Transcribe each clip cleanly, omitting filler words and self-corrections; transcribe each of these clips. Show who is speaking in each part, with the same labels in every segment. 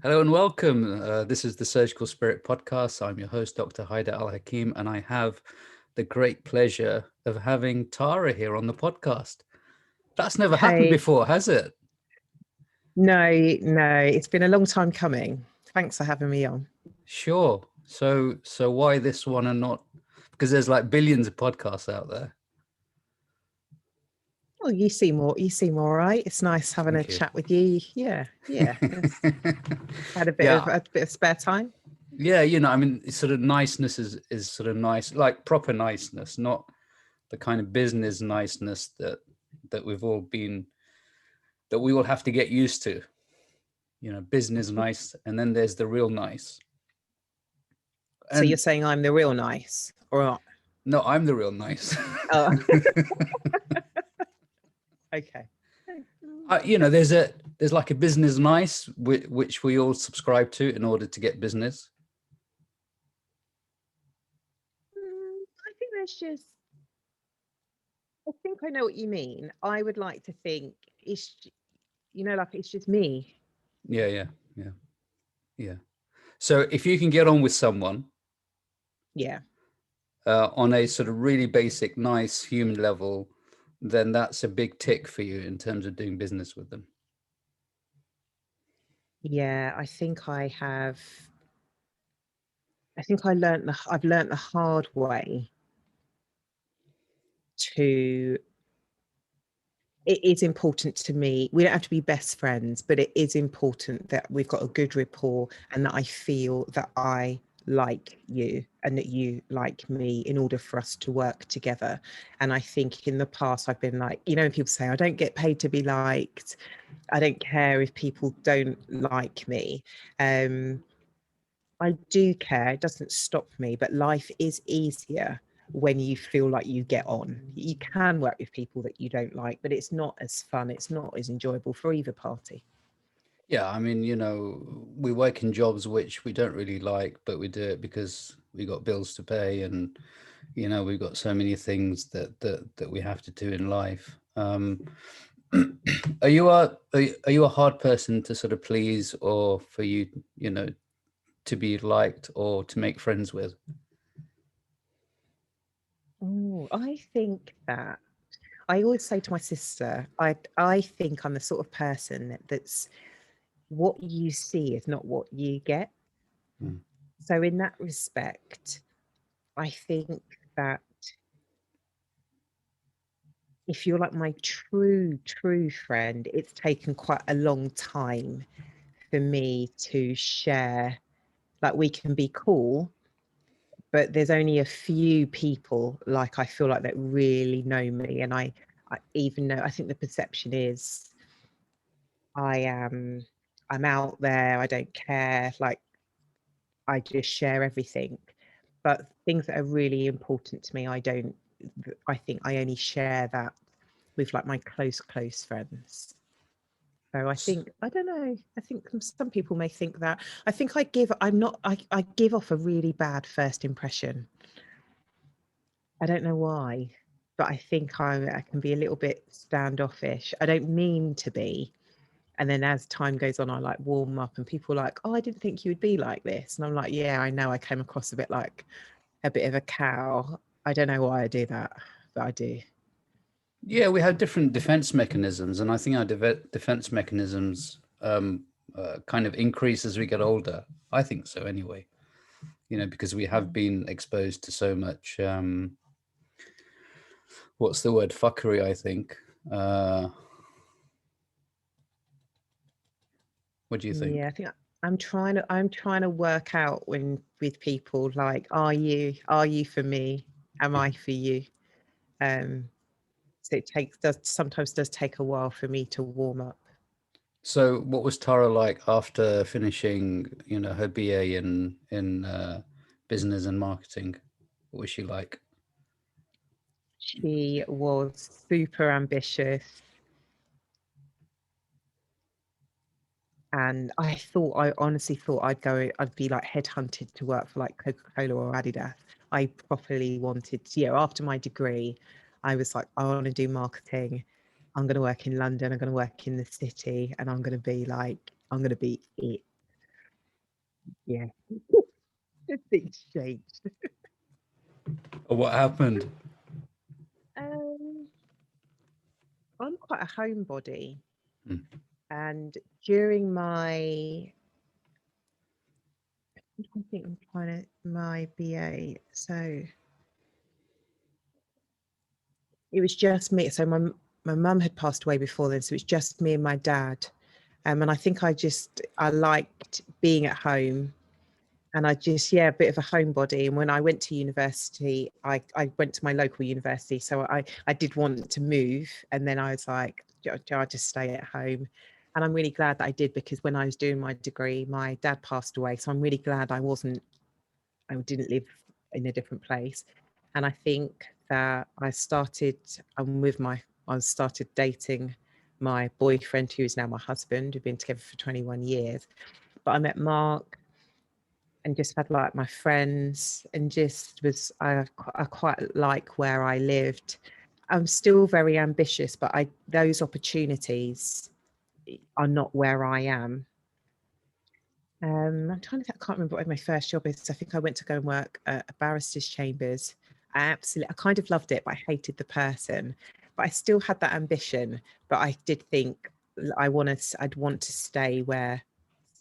Speaker 1: Hello and welcome. This is the Surgical Spirit Podcast. I'm your host, Dr. Haidar Al-Hakim, and I have the great pleasure of having Tara here on the podcast. That's never happened
Speaker 2: Hey,
Speaker 1: before, has it?
Speaker 2: no, it's been a long time coming. Thanks for having me on.
Speaker 1: Sure. So why this one and not? Because there's like billions of podcasts out there.
Speaker 2: Well, you seem all right. It's nice having a
Speaker 1: Thank you.
Speaker 2: chat with you. Yeah. Had
Speaker 1: Yeah.
Speaker 2: a bit of spare time.
Speaker 1: Yeah, I mean, sort of niceness is sort of nice, like proper niceness, not the kind of business niceness that we've all been that we will have to get used to. Business nice, and then there's the real nice.
Speaker 2: So you're
Speaker 1: And
Speaker 2: saying I'm the real nice, or not?
Speaker 1: no, I'm the real nice.
Speaker 2: Oh, okay.
Speaker 1: There's like a business nice which we all subscribe to in order to get business.
Speaker 2: I think there's just. I think I know what you mean. I would like to think like it's just me.
Speaker 1: Yeah. So if you can get on with someone
Speaker 2: Yeah.
Speaker 1: on a sort of really basic, nice human level, then that's a big tick for you in terms of doing business with them.
Speaker 2: Yeah, I think I have. I think I've learned the hard way to it is important to me. We don't have to be best friends, but it is important that we've got a good rapport and that I feel that I like you and that you like me in order for us to work together. And I think in the past I've been like, when people say I don't get paid to be liked, I don't care if people don't like me. I do care. It doesn't stop me, but life is easier when you feel like you get on. You can work with people that you don't like, but it's not as fun. It's not as enjoyable for either party.
Speaker 1: Yeah, I mean, we work in jobs which we don't really like, but we do it because we got bills to pay, and we've got so many things that we have to do in life. Are you a hard person to sort of please, or for you, to be liked or to make friends with?
Speaker 2: Oh, I think that I always say to my sister, I think I'm the sort of person that's what you see is not what you get.
Speaker 1: Mm.
Speaker 2: So in that respect, I think that if you're like my true friend, it's taken quite a long time for me to share. Like, we can be cool, but there's only a few people like I feel like that really know me. And I even know, I think the perception is I am I'm out there, I don't care, like I just share everything. But things that are really important to me, I think I only share that with like my close friends. So I don't know. I think some people may think that. I think I give off a really bad first impression. I don't know why, but I think I can be a little bit standoffish. I don't mean to be. And then as time goes on, I like warm up and people are like, oh, I didn't think you would be like this. And I'm like, yeah, I know I came across a bit like a bit of a cow. I don't know why I do that, but I do.
Speaker 1: Yeah, we have different defense mechanisms, and I think our defense mechanisms kind of increase as we get older. I think so anyway, because we have been exposed to so much, what's the word, fuckery, I think. What do you think?
Speaker 2: Yeah, I think I'm trying to work out with people like, are you for me? Am I for you? Um, so it sometimes does take a while for me to warm up.
Speaker 1: So what was Tara like after finishing, her BA in business and marketing? What was she like?
Speaker 2: She was super ambitious, and I honestly thought I'd be like headhunted to work for like Coca-Cola or Adidas. I properly wanted to, after my degree, I was like, I want to do marketing. I'm going to work in London. I'm going to work in the city, and I'm going to be it. Yeah. Things changed.
Speaker 1: What happened?
Speaker 2: Um, I'm quite a homebody,
Speaker 1: Mm.
Speaker 2: and during my, I think I'm trying to my BA, so it was just me. So my mum had passed away before then, so it's just me and my dad. And I think I liked being at home, and I just, yeah, a bit of a homebody. And when I went to university, I went to my local university, so I did want to move, and then I was like, I'll just stay at home. And I'm really glad that I did, because when I was doing my degree, my dad passed away, so I'm really glad I didn't live in a different place. And I think that I started dating my boyfriend, who is now my husband. We've been together for 21 years. But I met Mark and just had like my friends, and just I quite like where I lived. I'm still very ambitious, but those opportunities are not where I am. I'm trying to think, I can't remember what my first job is. I think I went to go and work at a barrister's chambers. I kind of loved it, but I hated the person. But I still had that ambition. But I did think I'd want to stay where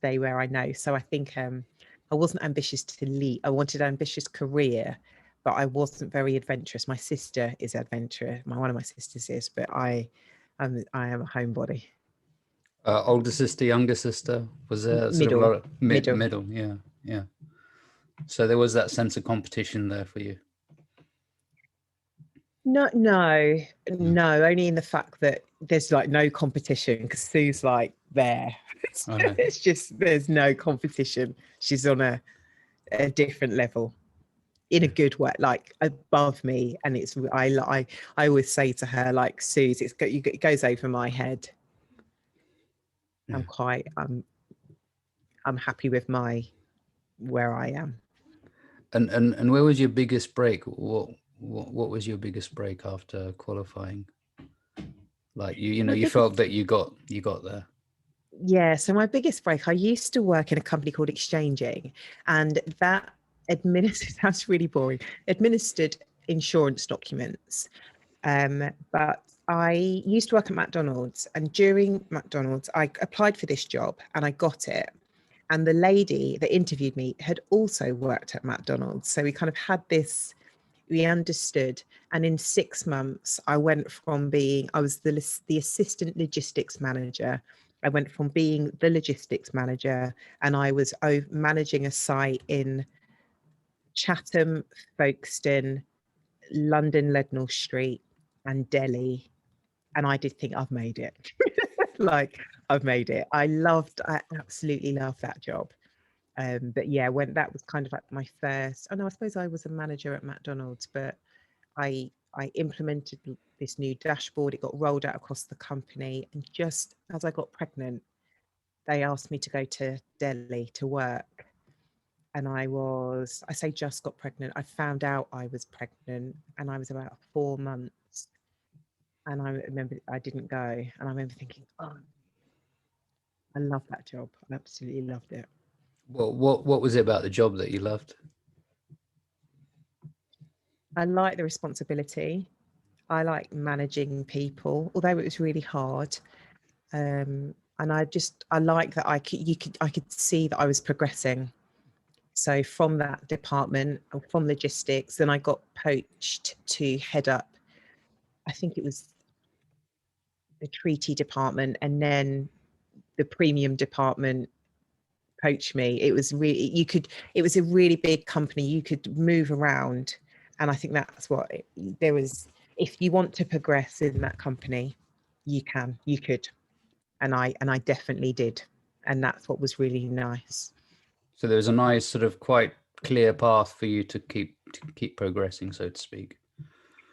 Speaker 2: I know. So I think I wasn't ambitious to leave. I wanted an ambitious career, but I wasn't very adventurous. My sister is adventurous. One of my sisters is, but I am a homebody.
Speaker 1: Older sister, younger sister? Was there sort of a
Speaker 2: Middle.
Speaker 1: lot of middle? Yeah, yeah. So there was that sense of competition there for you.
Speaker 2: No, only in the fact that there's like no competition, because Sue's like there.
Speaker 1: Okay.
Speaker 2: It's just, there's no competition. She's on a different level, in a good way, like above me. And I always say to her, like, Suze, it goes over my head.
Speaker 1: Yeah.
Speaker 2: I'm happy with where I am.
Speaker 1: And where was your biggest break? What was your biggest break after qualifying? Like you felt that you got there.
Speaker 2: Yeah, so my biggest break, I used to work in a company called Exchanging, and that administered, that's really boring, administered insurance documents. But I used to work at McDonald's, and during McDonald's, I applied for this job and I got it. And the lady that interviewed me had also worked at McDonald's. So we kind of had this, we understood. And in 6 months, I went from I was the assistant logistics manager. I went from being the logistics manager, and I was managing a site in Chatham, Folkestone, London, Leadenhall Street, and Delhi. And I did think, I've made it. Like, I've made it. I absolutely loved that job. But yeah, when that was kind of like my first, oh no, I suppose I was a manager at McDonald's, but I implemented this new dashboard. It got rolled out across the company, and just as I got pregnant, they asked me to go to Delhi to work. And I say just got pregnant, I found out I was pregnant, and I was about 4 months. And I remember I didn't go, and I remember thinking, oh, I love that job. I absolutely loved it.
Speaker 1: What was it about the job that you loved?
Speaker 2: I like the responsibility. I like managing people, although it was really hard. And I like that I could see that I was progressing. So from that department, from logistics, then I got poached to head up, I think it was the treaty department, and then the premium department poached me. It was really, it was a really big company. You could move around. And I think that's there was, if you want to progress in that company, you could. And I definitely did. And that's what was really nice.
Speaker 1: So there was a nice sort of quite clear path for you to keep progressing, so to speak.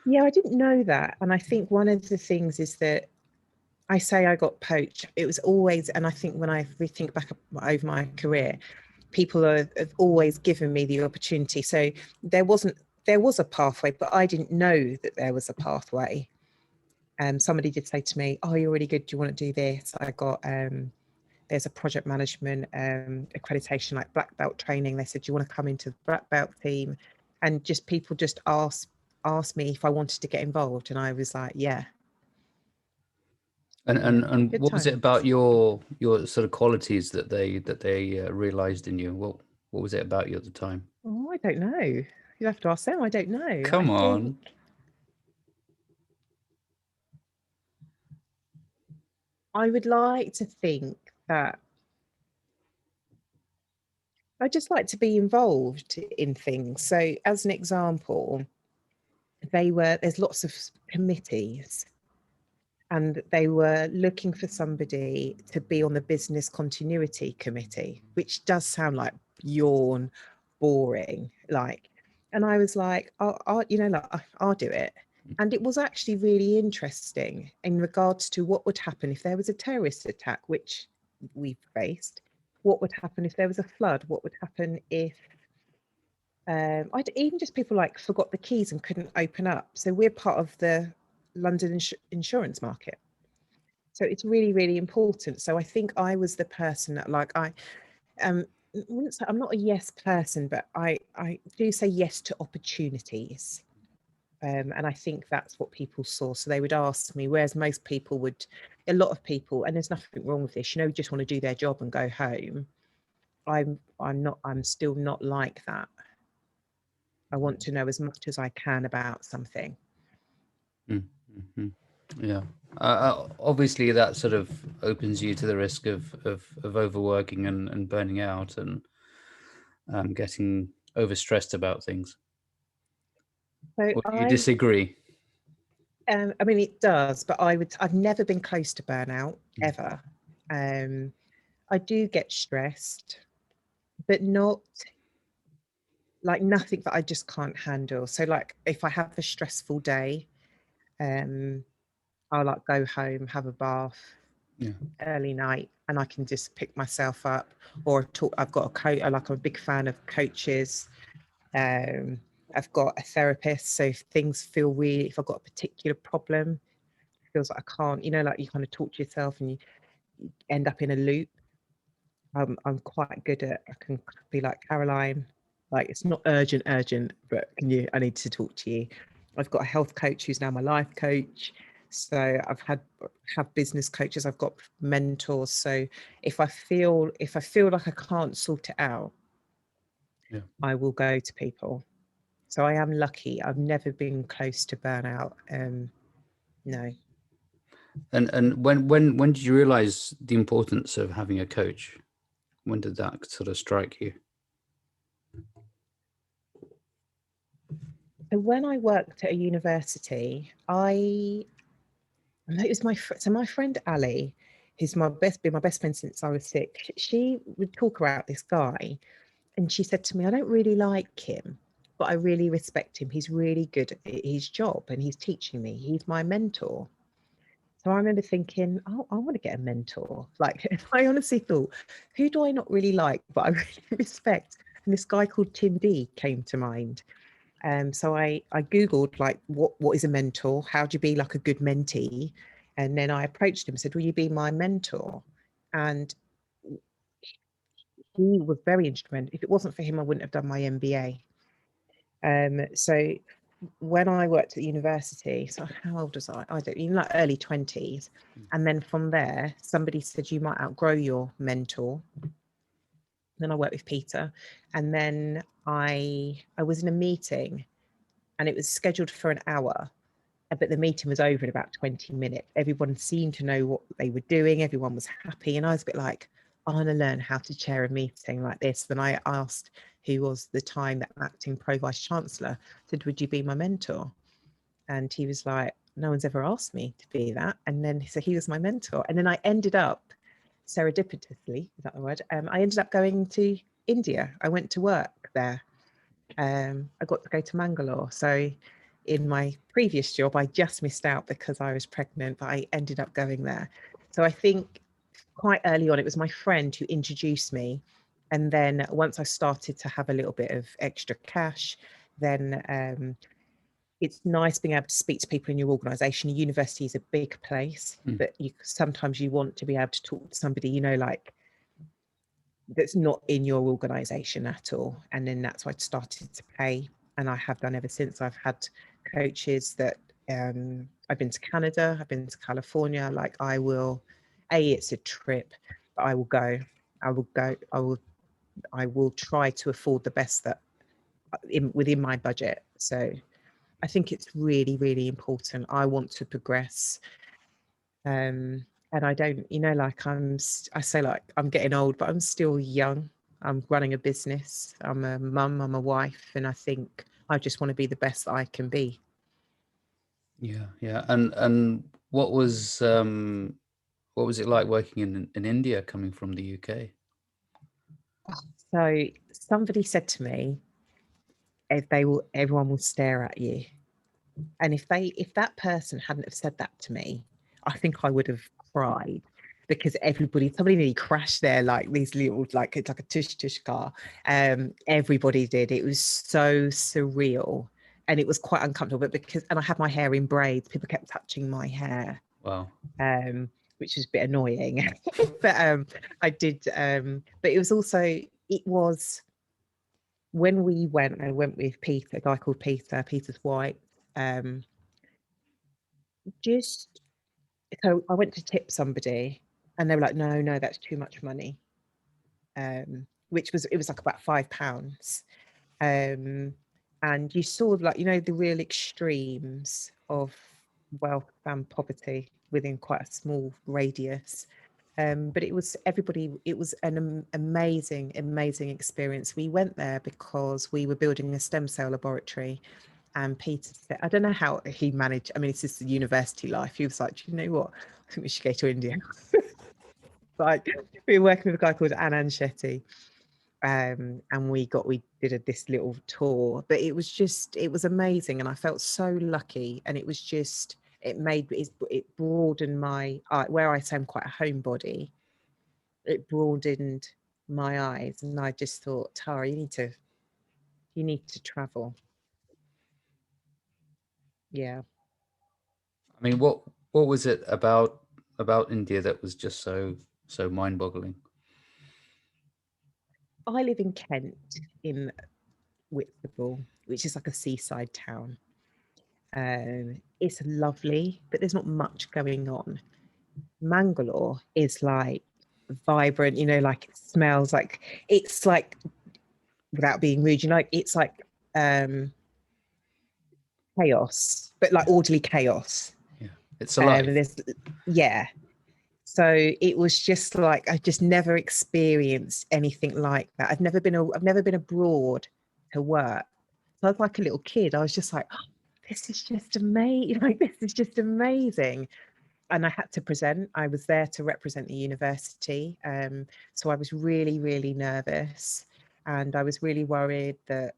Speaker 2: Yeah, I didn't know that. And I think one of the things is that I say I got poached. It was always, and I think when I think back over my career, people have always given me the opportunity. So there was a pathway, but I didn't know that there was a pathway. Somebody did say to me, "Oh, you're really good. Do you want to do this?" I got there's a project management accreditation, like black belt training. They said, do you want to come into the black belt team? And just people just asked me if I wanted to get involved, and I was like, yeah.
Speaker 1: And
Speaker 2: Good
Speaker 1: what was it
Speaker 2: time.
Speaker 1: about your sort of qualities that they realized in you? What was it about you at the time?
Speaker 2: Oh, I don't know. You have to ask them. I don't know.
Speaker 1: Come
Speaker 2: I
Speaker 1: on.
Speaker 2: think I would like to think that I just like to be involved in things. So as an example, there's lots of committees, and they were looking for somebody to be on the business continuity committee, which does sound like yawn, boring, like, and I was like, I'll do it. And it was actually really interesting in regards to what would happen if there was a terrorist attack, which we've faced. What would happen if there was a flood? What would happen if even just people like forgot the keys and couldn't open up? So we're part of the London insurance market. So it's really, really important. So I think I was the person that, like, I'm not a yes person, but I do say yes to opportunities. And I think that's what people saw. So they would ask me, whereas most people would, a lot of people, and there's nothing wrong with this, just want to do their job and go home. I'm still not like that. I want to know as much as I can about something.
Speaker 1: Mm-hmm. Yeah. Obviously, that sort of opens you to the risk of overworking and burning out and getting overstressed about things.
Speaker 2: So
Speaker 1: Or do you disagree?
Speaker 2: I mean, it does, but I've never been close to burnout ever. I do get stressed, but not like nothing that I just can't handle. So like if I have a stressful day, I'll like go home, have a bath, early night, and I can just pick myself up. Or I've got a coach. I'm a big fan of coaches. I've got a therapist. So if things feel really, if I've got a particular problem, it feels like I can't, like you kind of talk to yourself and you end up in a loop. I'm quite good at, I can be like, Caroline, like it's not urgent, but I need to talk to you. I've got a health coach who's now my life coach. So have business coaches, I've got mentors. So if I feel like I can't sort it out, I will go to people. So I am lucky. I've never been close to burnout. No.
Speaker 1: And when did you realize the importance of having a coach? When did that sort of strike you?
Speaker 2: So when I worked at a university, it was my friend Ali, who's been my best friend since I was 6. She would talk about this guy, and she said to me, I don't really like him, but I really respect him. He's really good at his job and he's teaching me. He's my mentor. So I remember thinking, oh, I want to get a mentor. Like, I honestly thought, who do I not really like, but I really respect? And this guy called Tim D came to mind. So I Googled like, what is a mentor? How do you be like a good mentee? And then I approached him and said, will you be my mentor? And he was very instrumental. If it wasn't for him, I wouldn't have done my MBA. So when I worked at university, so how old was I? I don't even, like early 20s. And then from there, somebody said you might outgrow your mentor. Then I worked with Peter, and then I was in a meeting, and it was scheduled for an hour, but the meeting was over in about 20 minutes. Everyone seemed to know what they were doing. Everyone was happy, and I was a bit like, I want to learn how to chair a meeting like this. Then I asked who was the time that acting pro vice chancellor, said, would you be my mentor? And he was like, no one's ever asked me to be that. And then so he was my mentor. And then I ended up, serendipitously, is that the word? I ended up going to India. I went to work there. I got to go to Mangalore. So in my previous job, I just missed out because I was pregnant, but I ended up going there. So I think quite early on, it was my friend who introduced me. And then once I started to have a little bit of extra cash, then it's nice being able to speak to people in your organisation. University is a big place, but sometimes you want to be able to talk to somebody, like that's not in your organization at all. And then that's why I started to pay, and I have done ever since. I've had coaches that I've been to Canada, I've been to California. Like it's a trip, but I will go. I will try to afford the best that within my budget. So I think it's really, really important. I want to progress. And I don't, like I say, like, I'm getting old, but I'm still young. I'm running a business. I'm a mum, I'm a wife, and I think I just want to be the best that I can be.
Speaker 1: Yeah. And what was it like working in India, coming from the UK?
Speaker 2: So somebody said to me, everyone will stare at you. And if that person hadn't have said that to me, I think I would have cried, because somebody nearly crashed there, like these little, like it's like a tush tush car. Everybody did. It was so surreal, and it was quite uncomfortable. But and I had my hair in braids, people kept touching my hair.
Speaker 1: Wow.
Speaker 2: Which was a bit annoying. But I did. But it was when I went with Peter, a guy called Peter's White. So I went to tip somebody, and they were like, no, that's too much money. It was like about £5. And you saw, like, the real extremes of wealth and poverty within quite a small radius. But it was an amazing experience. We went there because we were building a stem cell laboratory, and Peter said, I don't know how he managed. I mean, it's just the university life. He was like, you know what? I think we should go to India. Like, we were working with a guy called Anand Shetty. And we did this little tour, but it was amazing, and I felt so lucky. And it broadened my where I say I'm quite a homebody. It broadened my eyes, and I just thought, Tara, you need to travel. Yeah.
Speaker 1: I mean, what was it about India that was just so mind-boggling?
Speaker 2: I live in Kent, in Whitstable, which is like a seaside town. It's lovely, but there's not much going on. Mangalore is like vibrant, like it smells like, it's like, without being rude, it's like chaos, but like orderly chaos.
Speaker 1: Yeah, it's alive.
Speaker 2: Yeah. So it was just like, I just never experienced anything like that. I've never been abroad to work. So I was like a little kid. I was just like, oh, this is just amazing. Like, this is just amazing. And I had to present. I was there to represent the university. So I was really, really nervous. And I was really worried that,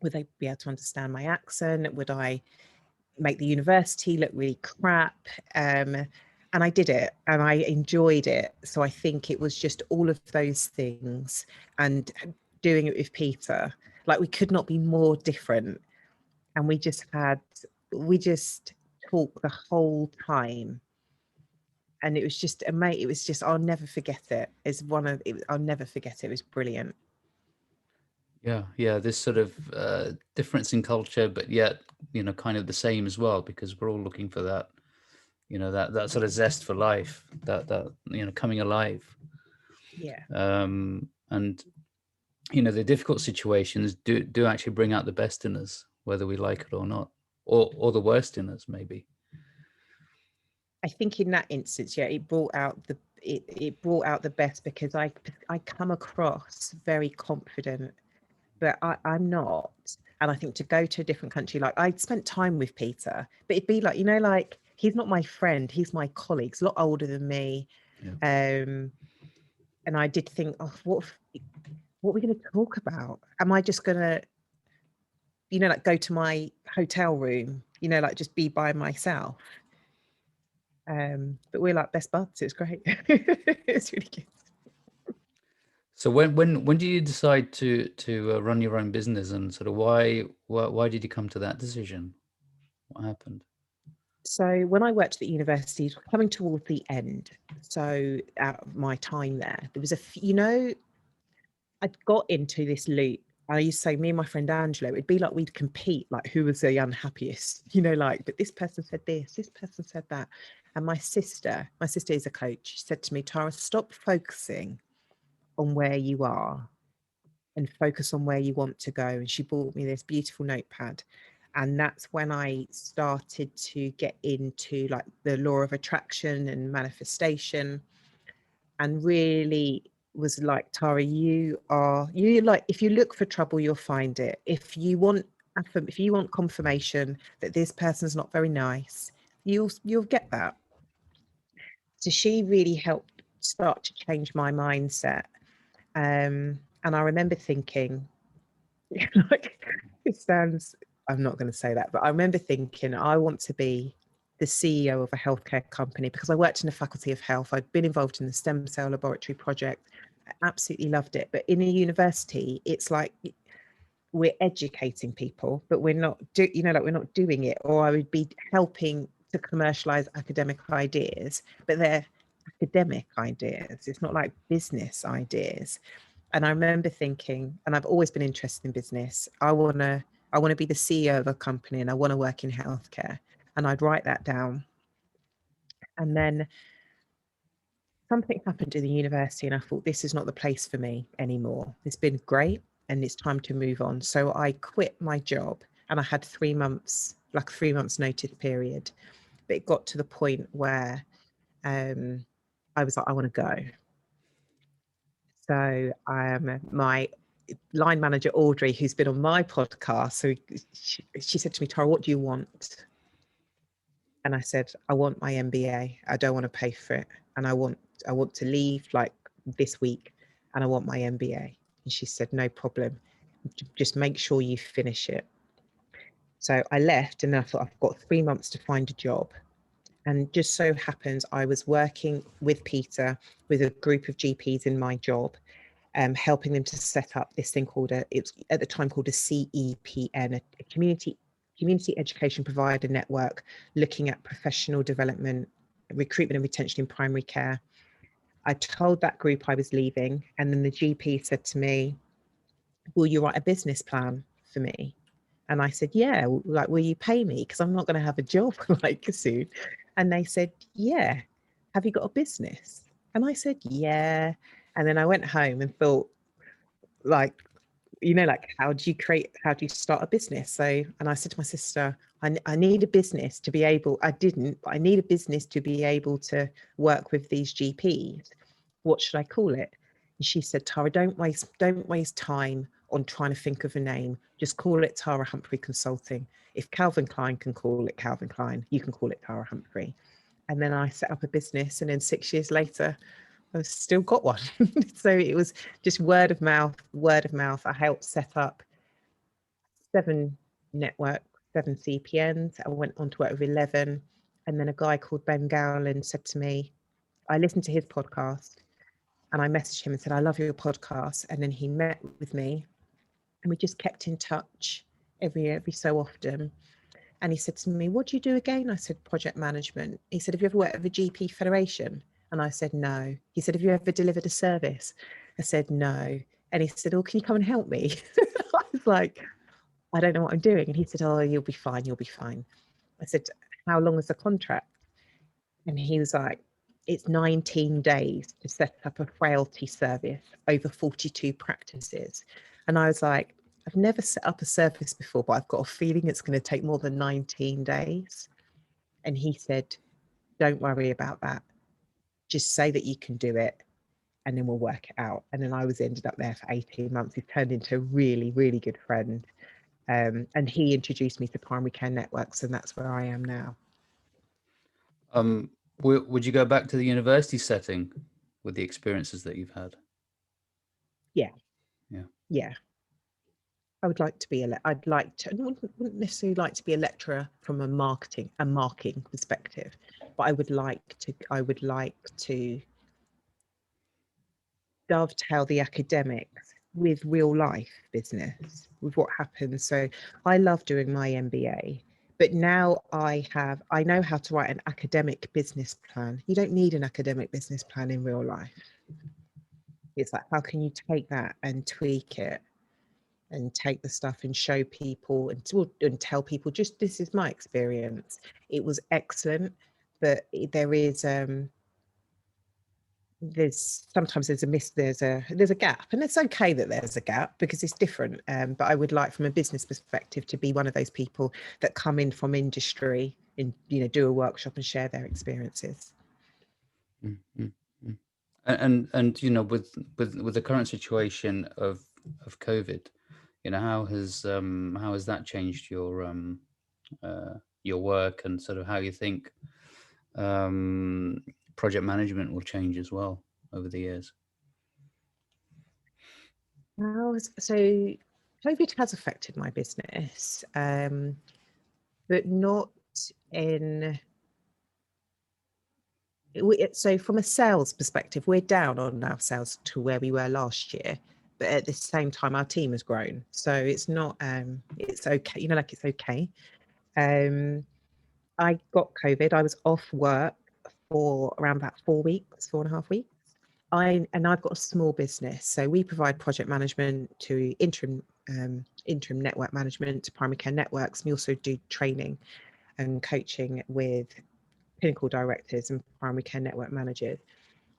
Speaker 2: would they be able to understand my accent? Would I make the university look really crap? And I did it, and I enjoyed it. So I think it was just all of those things, and doing it with Peter, like, we could not be more different. And we just talked the whole time. And it was just amazing. It was just, I'll never forget it. I'll never forget it. It was brilliant.
Speaker 1: Yeah. This sort of difference in culture, but yet, kind of the same as well, because we're all looking for that, that sort of zest for life, that coming alive.
Speaker 2: Yeah.
Speaker 1: And the difficult situations do actually bring out the best in us, whether we like it or not, or the worst in us, maybe.
Speaker 2: I think in that instance, yeah, it brought out the best, because I come across very confident, but I'm not. And I think to go to a different country, like, I spent time with Peter, but it'd be like, like, he's not my friend, he's my colleague. He's a lot older than me.
Speaker 1: Yeah.
Speaker 2: And I did think, oh, what are we going to talk about? Am I just going to, like, go to my hotel room, like, just be by myself? But we're like best buds. It's great. It's really good.
Speaker 1: So when did you decide to run your own business, and sort of why did you come to that decision? What happened?
Speaker 2: So when I worked at the university, coming towards the end, so out of my time there was I'd got into this loop. I used to say, me and my friend Angela, it'd be like we'd compete, like who was the unhappiest, like, but this person said this person said that. And my sister is a coach. She said to me, Tara, stop focusing on where you are and focus on where you want to go. And she bought me this beautiful notepad. And that's when I started to get into like the law of attraction and manifestation, and really was like, Tara, you like, if you look for trouble, you'll find it. If you want confirmation that this person's not very nice, you'll get that. So she really helped start to change my mindset. And I remember thinking, like, it sounds, I'm not going to say that, but I remember thinking, I want to be the CEO of a healthcare company, because I worked in the Faculty of Health. I'd been involved in the stem cell laboratory project. I absolutely loved it. But in a university, it's like we're educating people, but we're not we're not doing it. Or I would be helping to commercialize academic ideas, but they're academic ideas. It's not like business ideas. And I remember thinking, and I've always been interested in business, I want to be the CEO of a company, and I want to work in healthcare. And I'd write that down. And then something happened in the university, and I thought, this is not the place for me anymore. It's been great, and it's time to move on. So I quit my job, and I had 3 months, like 3 months notice period. But it got to the point where I was like, I want to go. So my line manager, Audrey, who's been on my podcast, so she said to me, Tara, what do you want? And I said, I want my MBA. I don't want to pay for it. And I want to leave like this week, and I want my MBA. And she said, no problem. Just make sure you finish it. So I left, and then I thought, I've got 3 months to find a job. And just so happens I was working with Peter, with a group of GPs in my job, helping them to set up this thing called it's at the time called a CEPN, a community education provider network, looking at professional development, recruitment and retention in primary care. I told that group I was leaving, and then the GP said to me, will you write a business plan for me? And I said, yeah, like, will you pay me? Because I'm not going to have a job like soon. And they said, yeah. Have you got a business? And I said, yeah. And then I went home and thought, like, like, how do you start a business? So, and I said to my sister, I need a business to be able, but I need a business to be able to work with these GPs. What should I call it? And she said, Tara, don't waste time on trying to think of a name. Just call it Tara Humphrey Consulting. If Calvin Klein can call it Calvin Klein, you can call it Tara Humphrey. And then I set up a business, and then 6 years later, I've still got one. So it was just word of mouth. I helped set up 7 networks, 7 CPNs. I went on to work with 11. And then a guy called Ben Gowland said to me, I listened to his podcast, and I messaged him and said, I love your podcast. And then he met with me, and we just kept in touch every so often. And he said to me, what do you do again? I said, project management. He said, have you ever worked with a GP federation? And I said, no. He said, have you ever delivered a service? I said, no. And he said, oh, can you come and help me? I was like, I don't know what I'm doing. And he said, oh, you'll be fine. I said, how long is the contract? And he was like, it's 19 days to set up a frailty service over 42 practices. And I was like, I've never set up a service before, but I've got a feeling it's going to take more than 19 days. And he said, don't worry about that. Just say that you can do it, and then we'll work it out. And then I ended up there for 18 months. He turned into a really, really good friend. And he introduced me to primary care networks, and that's where I am now.
Speaker 1: Would you go back to the university setting with the experiences that you've had?
Speaker 2: Yeah. I would like to be I wouldn't necessarily like to be a lecturer from a marking perspective, but I would like to dovetail the academics with real life business, with what happens. So I love doing my MBA, But now I know how to write an academic business plan. You don't need an academic business plan in real life. It's like, how can you take that and tweak it and take the stuff and show people and tell people, just, this is my experience. It was excellent, but sometimes there's a gap, and it's okay that there's a gap because it's different. But I would like, from a business perspective, to be one of those people that come in from industry and, do a workshop and share their experiences.
Speaker 1: Mm-hmm. And with the current situation of COVID, how has that changed your work, and sort of how you think project management will change as well over the years?
Speaker 2: So COVID has affected my business, but not in. So from a sales perspective, we're down on our sales to where we were last year, but at the same time, our team has grown. So it's not, it's okay, it's okay. I got COVID. I was off work for around about 4.5 weeks. I've got a small business, so we provide project management to interim network management to primary care networks. We also do training and coaching with clinical directors and primary care network managers.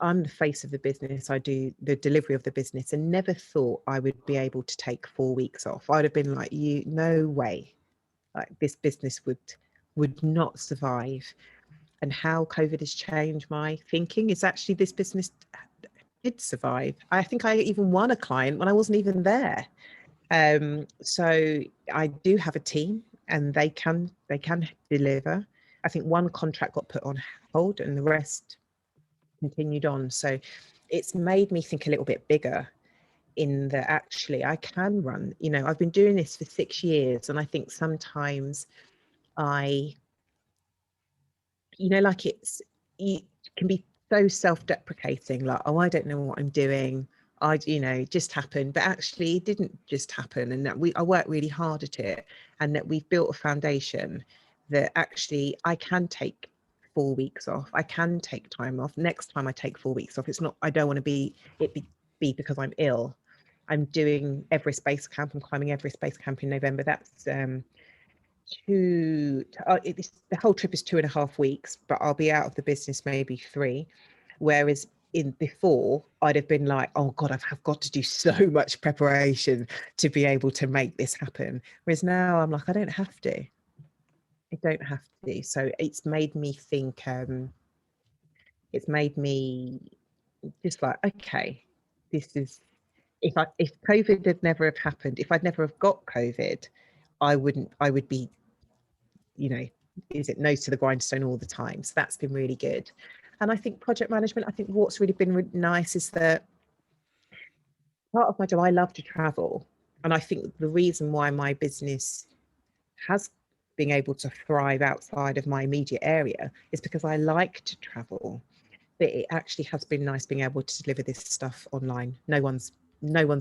Speaker 2: I'm the face of the business. I do the delivery of the business, and never thought I would be able to take 4 weeks off. I'd have been like, no way, like this business would not survive. And how COVID has changed my thinking is actually this business did survive. I think I even won a client when I wasn't even there. So I do have a team, and they can deliver. I think one contract got put on hold and the rest continued on. So it's made me think a little bit bigger, in that actually I can run, I've been doing this for 6 years, and I think sometimes it can be so self-deprecating, like, oh, I don't know what I'm doing. It just happened. But actually it didn't just happen, and that I worked really hard at it, and that we've built a foundation that actually I can take 4 weeks off. I can take time off. Next time I take 4 weeks off, it's not, I don't want to be because I'm ill. I'm doing Everest Base Camp. I'm climbing Everest Base Camp in November. That's the whole trip is 2.5 weeks, but I'll be out of the business maybe 3. Whereas before, I'd have been like, oh God, I've got to do so much preparation to be able to make this happen. Whereas now I'm like, I don't have to. So it's made me think, it's made me just like, okay, this is, if COVID had never have happened, if I'd never have got COVID, I would be, is it nose to the grindstone all the time. So that's been really good. And I think project management, I think what's really been nice is that part of my job, I love to travel. And I think the reason why my business has been able to thrive outside of my immediate area is because I like to travel. But it actually has been nice being able to deliver this stuff online. No one's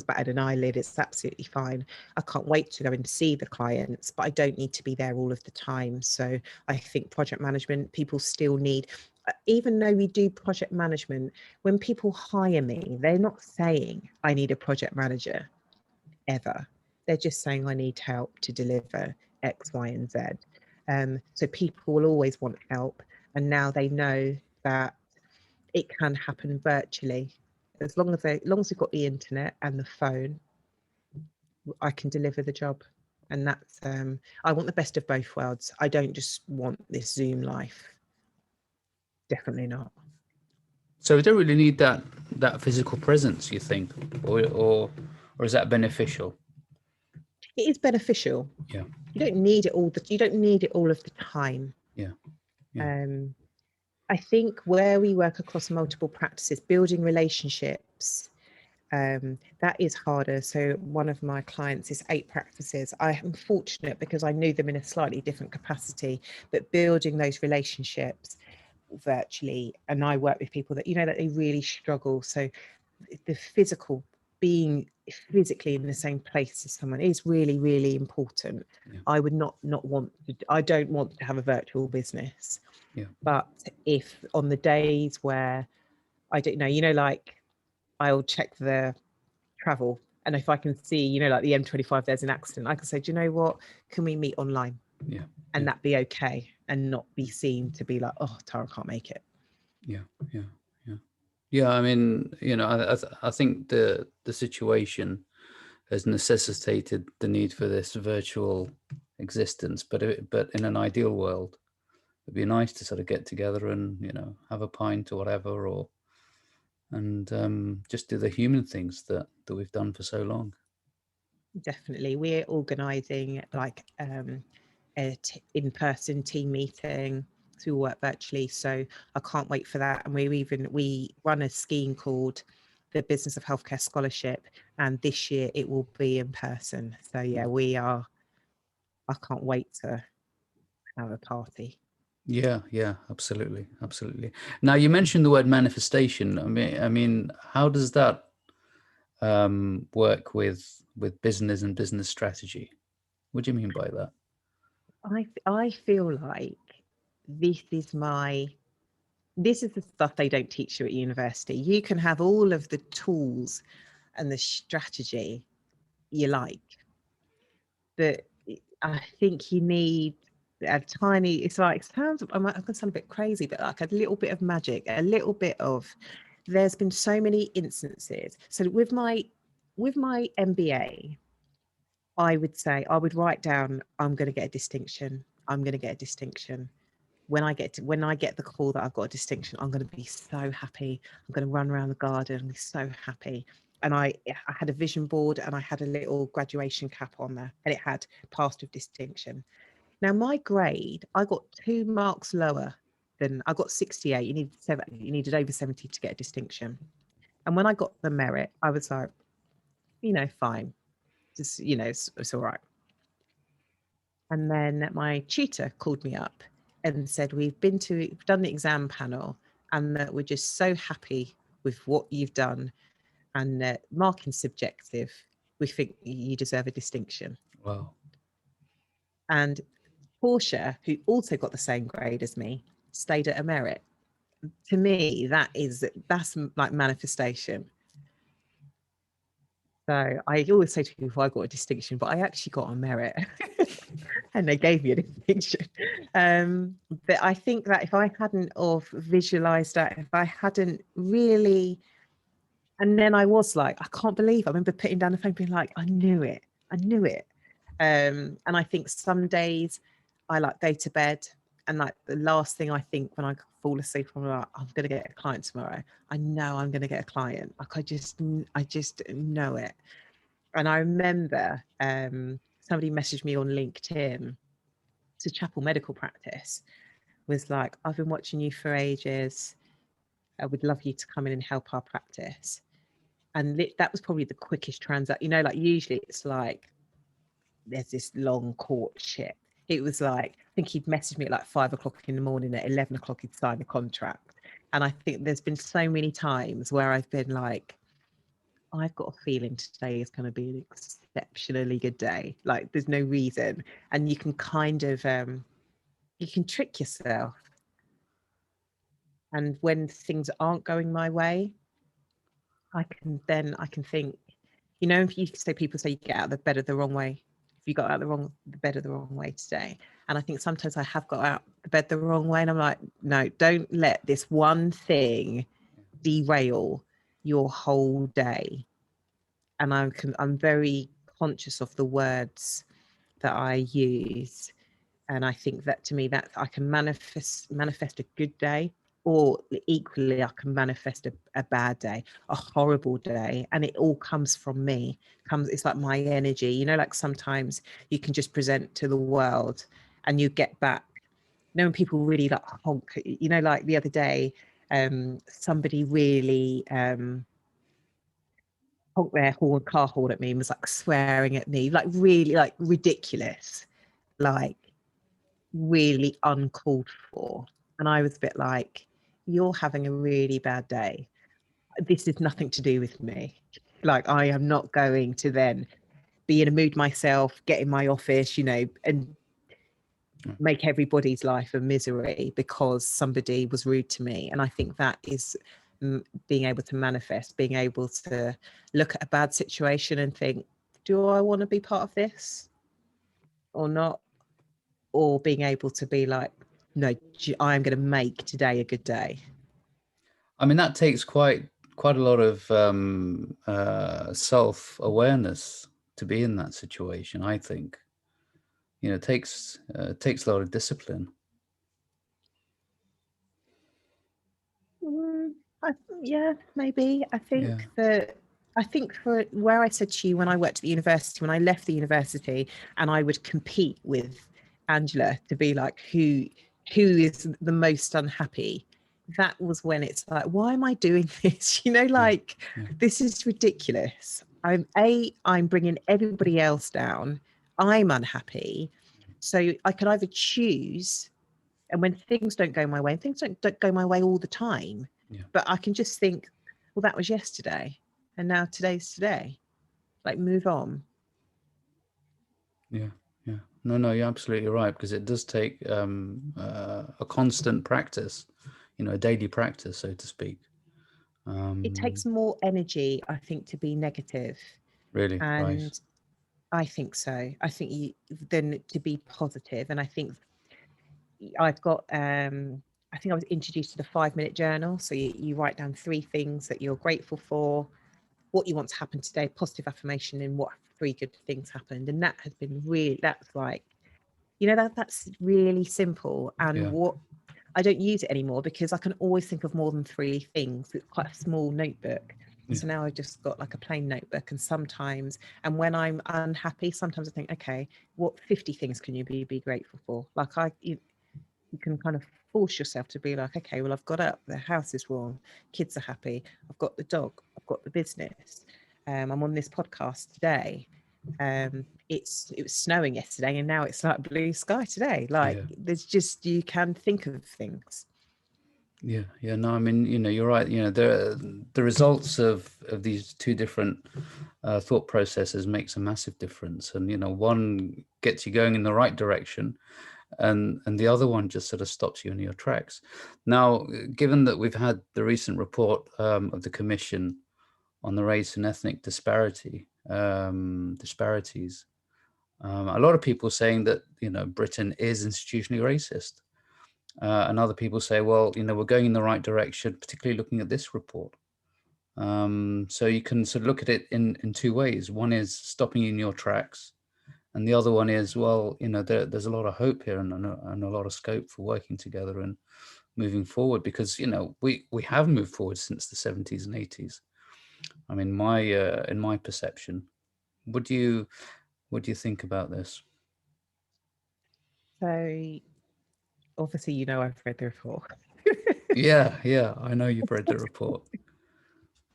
Speaker 2: batted an eyelid. It's absolutely fine. I can't wait to go and see the clients, but I don't need to be there all of the time. So I think project management, people still need, even though we do project management, when people hire me, they're not saying I need a project manager ever. They're just saying I need help to deliver X, Y, and Z. So people will always want help. And now they know that it can happen virtually. As long as we've got the internet and the phone, I can deliver the job. And that's, I want the best of both worlds. I don't just want this Zoom life. Definitely not.
Speaker 1: So we don't really need that physical presence, you think, or is that beneficial?
Speaker 2: It is beneficial.
Speaker 1: Yeah.
Speaker 2: You don't need it all of the time.
Speaker 1: Yeah.
Speaker 2: I think where we work across multiple practices, building relationships, that is harder. So one of my clients is 8 practices. I am fortunate because I knew them in a slightly different capacity, but building those relationships virtually, and I work with people that that they really struggle. So the physical being physically in the same place as someone is really, really important.
Speaker 1: Yeah.
Speaker 2: I would not want to, I don't want to have a virtual business.
Speaker 1: Yeah.
Speaker 2: But if on the days where I don't know, like I'll check the travel, and if I can see, like the M25, there's an accident, I can say, do you know what? Can we meet online?
Speaker 1: Yeah.
Speaker 2: And
Speaker 1: yeah.
Speaker 2: that be okay, and not be seen to be like, oh, Tara can't make it.
Speaker 1: Yeah. Yeah. Yeah. Yeah. I mean, I think the situation has necessitated the need for this virtual existence, but in an ideal world, it'd be nice to sort of get together and have a pint or whatever, and just do the human things that we've done for so long.
Speaker 2: Definitely. We're organising like in-person team meeting to work virtually, so I can't wait for that. And we run a scheme called the Business of Healthcare Scholarship, and this year it will be in person. So yeah, I can't wait to have a party.
Speaker 1: Yeah, absolutely. Now, you mentioned the word manifestation. I mean, how does that work with business and business strategy? What do you mean by that?
Speaker 2: I feel like this is the stuff they don't teach you at university. You can have all of the tools and the strategy you like, but I think you need a tiny, it's like, I'm going to sound a bit crazy, but like a little bit of magic, a little bit of, there's been so many instances. So with my MBA, I would say, I would write down, I'm going to get a distinction. I'm going to get a distinction. When I get the call that I've got a distinction, I'm going to be so happy. I'm going to run around the garden and be so happy. And I had a vision board, and I had a little graduation cap on there, and it had passed with distinction. Now my grade, I got 2 marks lower than, I got 68. You needed over 70 to get a distinction. And when I got the merit, I was like, fine, just it's all right. And then my tutor called me up and said, we've done the exam panel, and that we're just so happy with what you've done, and that marking subjective, we think you deserve a distinction.
Speaker 1: Wow.
Speaker 2: And Portia, who also got the same grade as me, stayed at a merit. To me, that's like manifestation. So I always say to people, I got a distinction, but I actually got a merit. And they gave me a distinction. But I think that if I hadn't of visualized that, if I hadn't really, and then I was like, I can't believe, I remember putting down the phone being like, I knew it. And I think some days I like go to bed, and like the last thing I think when I fall asleep, I'm like, I'm going to get a client tomorrow. I know I'm going to get a client. Like I just know it. And I remember somebody messaged me on LinkedIn to Chapel Medical Practice, was like, I've been watching you for ages. I would love you to come in and help our practice. And that was probably the quickest transaction. Like usually it's like, there's this long courtship. It was like, I think he'd messaged me at like 5 o'clock in the morning, at 11 o'clock he'd signed a contract. And I think there's been so many times where I've been like, I've got a feeling today is going to be an exceptionally good day. Like there's no reason. And you can kind of, you can trick yourself. And when things aren't going my way, I can think, if you say, people say you get out of the bed of the wrong way. If you got out the bed of the wrong way today. And I think sometimes I have got out the bed the wrong way, and I'm like, no, don't let this one thing derail your whole day. And I'm very conscious of the words that I use. And I think that to me, that I can manifest a good day, or equally I can manifest a bad day, a horrible day, and it all comes from me. It's like my energy, like sometimes you can just present to the world and you get back. When people really like honk, like the other day, somebody really honked their car horn at me and was like swearing at me, like really like ridiculous, like really uncalled for. And I was a bit like, you're having a really bad day. This is nothing to do with me. Like, I am not going to then be in a mood myself, get in my office, and make everybody's life a misery because somebody was rude to me. And I think that is being able to manifest, being able to look at a bad situation and think, do I want to be part of this or not? Or being able to be like, no, I'm going to make today a good day.
Speaker 1: I mean, that takes quite a lot of self-awareness to be in that situation, I think. It takes a lot of discipline.
Speaker 2: Yeah, maybe. I think for where I said to you when I worked at the university, when I left the university, and I would compete with Angela to be like, who is the most unhappy? That was when it's like, why am I doing this? This is ridiculous. I'm bringing everybody else down. I'm unhappy. So I could either choose, and when things don't go my way, and things don't go my way all the time, but I can just think, well, that was yesterday, and now today's today. Like, move on.
Speaker 1: Yeah. No, you're absolutely right, because it does take a constant practice, a daily practice, so to speak.
Speaker 2: It takes more energy, I think, to be negative.
Speaker 1: Really,
Speaker 2: And
Speaker 1: right.
Speaker 2: I think so. I think than to be positive. And I think I've got, I think I was introduced to the 5-minute journal. So you write down 3 things that you're grateful for, what you want to happen today, positive affirmation, and what 3 good things happened. And that has been really, that's like, that's really simple. And what I don't use it anymore because I can always think of more than 3 things. It's quite a small notebook. So now I've just got like a plain notebook. And when I'm unhappy, sometimes I think, okay, what 50 things can you be grateful for? Like, you can kind of force yourself to be like, okay, well, I've got up, the house is warm, kids are happy, I've got the dog, I've got the business, I'm on this podcast today. It was snowing yesterday and now it's like blue sky today. Like, there's just, you can think of things.
Speaker 1: No, I mean, you're right. The results of these 2 different thought processes makes a massive difference. And one gets you going in the right direction, and the other one just sort of stops you in your tracks. Now, given that we've had the recent report of the Commission on the race and ethnic disparities, a lot of people saying that Britain is institutionally racist. And other people say, well, we're going in the right direction, particularly looking at this report. So you can sort of look at it in 2 ways. One is stopping you in your tracks, and the other one is, well, there's a lot of hope here and a lot of scope for working together and moving forward, because we have moved forward since the 70s and 80s. I mean, in my perception. What do you think about this?
Speaker 2: So obviously, I've read the report.
Speaker 1: Yeah, I know you've read the report.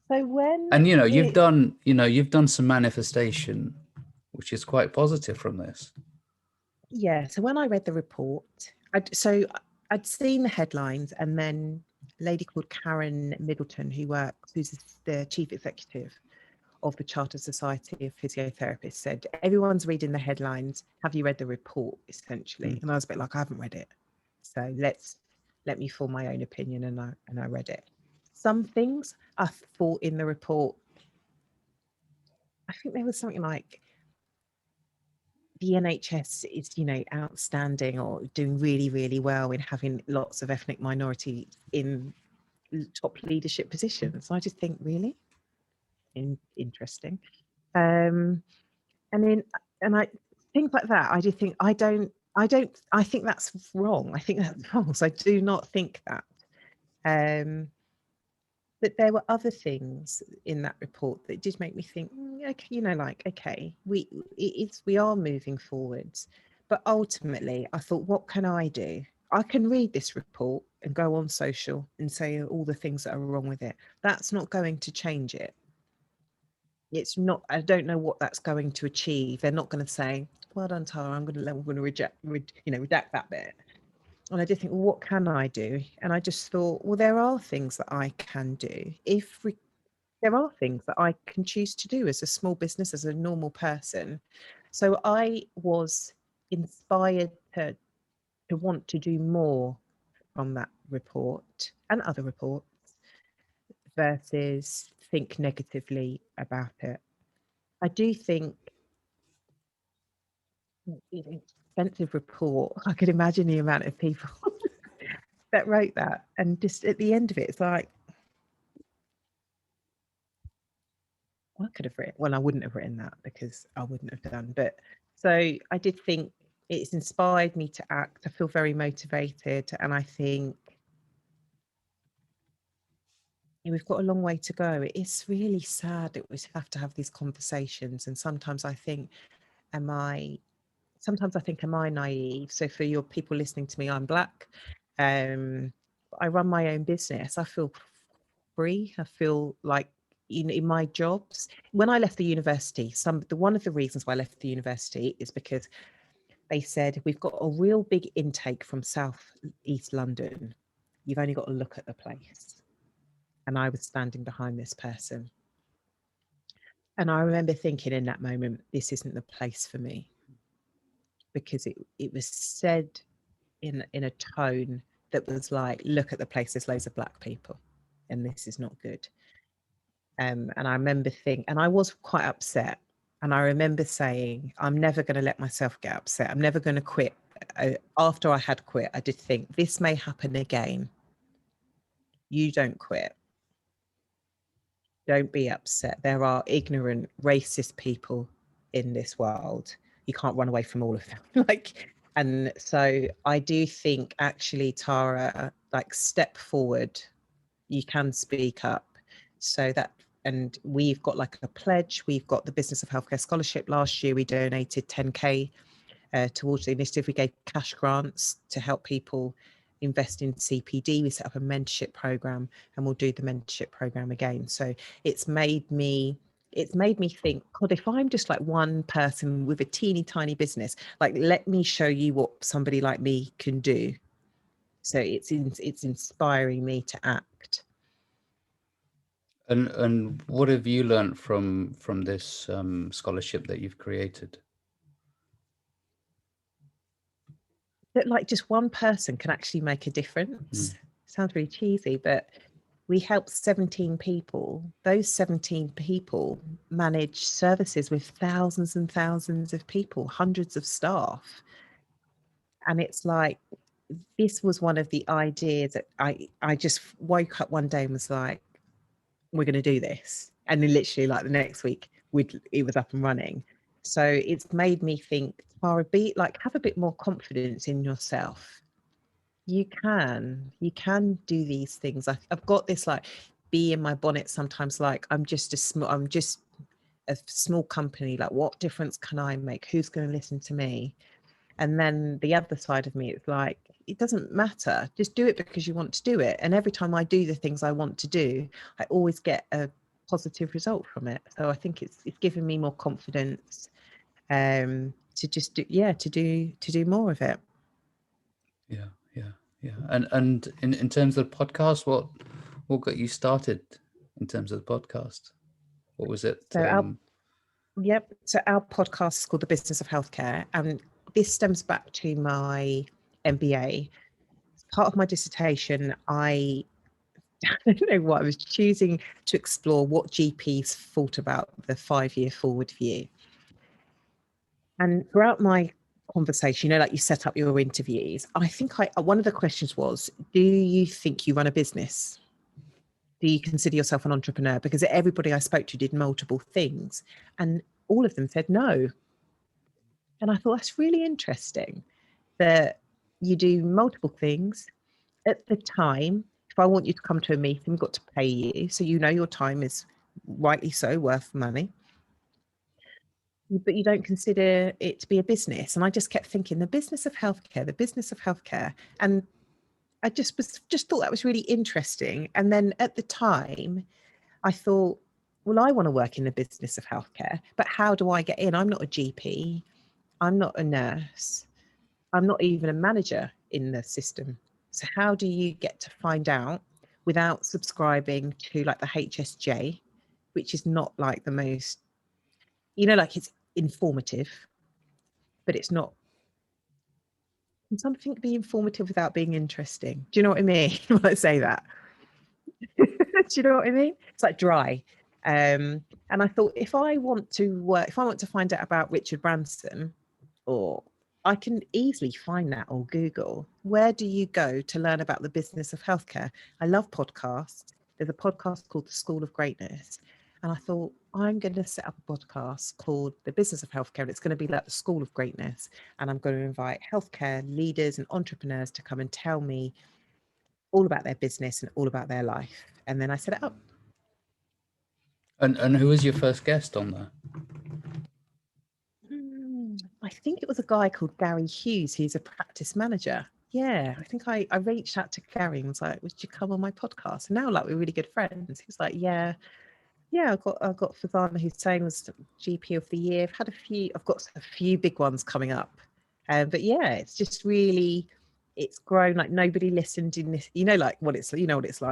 Speaker 2: So when
Speaker 1: And you've done some manifestation, which is quite positive from this.
Speaker 2: Yeah, so when I read the report, I'd seen the headlines, and then a lady called Karen Middleton, who's the chief executive of the Chartered Society of Physiotherapists, said, everyone's reading the headlines. Have you read the report, essentially? And I was a bit like, I haven't read it. So let me form my own opinion, and I read it. Some things I thought in the report, I think there was something like, the NHS is, outstanding or doing really, really well in having lots of ethnic minorities in top leadership positions. I just think, really interesting. And I things like that. I just think I think that's wrong. I think that's false. I do not think that. But there were other things in that report that did make me think, okay, we are moving forwards. But ultimately, I thought, what can I do? I can read this report and go on social and say all the things that are wrong with it. That's not going to change it. It's not. I don't know what that's going to achieve. They're not going to say, well done, Tara, I'm going to redact that bit. And I did think, well, what can I do? And I just thought, well, there are things that I can do. there are things that I can choose to do as a small business, as a normal person. So I was inspired to want to do more from that report and other reports versus think negatively about it. I do think it's an expensive report. I could imagine the amount of people that wrote that. And just at the end of it, it's like, I could have written, well, I wouldn't have written that because I wouldn't have done. But so I did think it's inspired me to act. I feel very motivated. And I think we've got a long way to go. It is really sad that we have to have these conversations. And sometimes I think, am I naive? So for your people listening to me, I'm Black. I run my own business. I feel free. I feel like in my jobs, when I left the university, one of the reasons why I left the university is because they said, we've got a real big intake from South East London. You've only got to look at the place. And I was standing behind this person. And I remember thinking in that moment, this isn't the place for me, because it was said in a tone that was like, look at the place, there's loads of Black people and this is not good. And I remember and I was quite upset. And I remember saying, I'm never going to let myself get upset. I'm never going to quit. After I had quit, I did think, this may happen again. You don't quit. Don't be upset. There are ignorant, racist people in this world. You can't run away from all of them. And so I do think, actually, Tara, step forward. You can speak up. So that, and we've got a pledge. We've got the Business of Healthcare Scholarship. Last year, we donated 10K towards the initiative. We gave cash grants to help people invest in CPD. We set up a mentorship program, and we'll do the mentorship program again. So it's made me think, God, if I'm just one person with a teeny tiny business, let me show you what somebody like me can do. So it's inspiring me to act.
Speaker 1: And what have you learned from this scholarship that you've created?
Speaker 2: That just one person can actually make a difference. Sounds really cheesy, but we helped 17 people. Those 17 people manage services with thousands and thousands of people, hundreds of staff. And it's this was one of the ideas that I just woke up one day and was like, we're going to do this. And then literally the next week, it was up and running. So it's made me think, Tara, have a bit more confidence in yourself. You can do these things. I've got this bee in my bonnet sometimes, I'm just a small company. What difference can I make? Who's going to listen to me? And then the other side of me, it's it doesn't matter. Just do it because you want to do it. And every time I do the things I want to do, I always get a positive result from it. So I think it's given me more confidence to just do more of it.
Speaker 1: Yeah. And in terms of the podcast, what got you started in terms of the podcast? What was it?
Speaker 2: So our podcast is called The Business of Healthcare, and this stems back to my MBA. As part of my dissertation, I don't know what, I was choosing to explore what GPs thought about the 5-year forward view. And throughout my conversation, you set up your interviews, I think one of the questions was, do you think you run a business? Do you consider yourself an entrepreneur? Because everybody I spoke to did multiple things, and all of them said no. And I thought, that's really interesting that you do multiple things. At the time, if I want you to come to a meeting, we've got to pay you. So your time is rightly so worth money. But you don't consider it to be a business. And I just kept thinking, the business of healthcare. And I just thought that was really interesting. And then at the time, I thought, well, I want to work in the business of healthcare, but how do I get in? I'm not a GP. I'm not a nurse. I'm not even a manager in the system. So how do you get to find out without subscribing to the HSJ? which is not like the most, you know, like it's informative, but it's not. Can something be informative without being interesting? Do you know what I mean when I say that? Do you know what I mean? It's like dry. And I thought, if I want to find out about Richard Branson, or I can easily find that on Google. Where do you go to learn about the business of healthcare? I love podcasts. There's a podcast called The School of Greatness. And I thought, I'm going to set up a podcast called The Business of Healthcare. And it's going to be like the School of Greatness. And I'm going to invite healthcare leaders and entrepreneurs to come and tell me all about their business and all about their life. And then I set it up.
Speaker 1: And who was your first guest on there?
Speaker 2: I think it was a guy called Gary Hughes. He's a practice manager. Yeah, I think I reached out to Gary and was like, would you come on my podcast? And now like we're really good friends. He was like, yeah, I've got Fazana Hussein was GP of the year. I've got a few big ones coming up. But yeah, it's just really, it's grown. Like nobody listened in this, you know, like what it's like.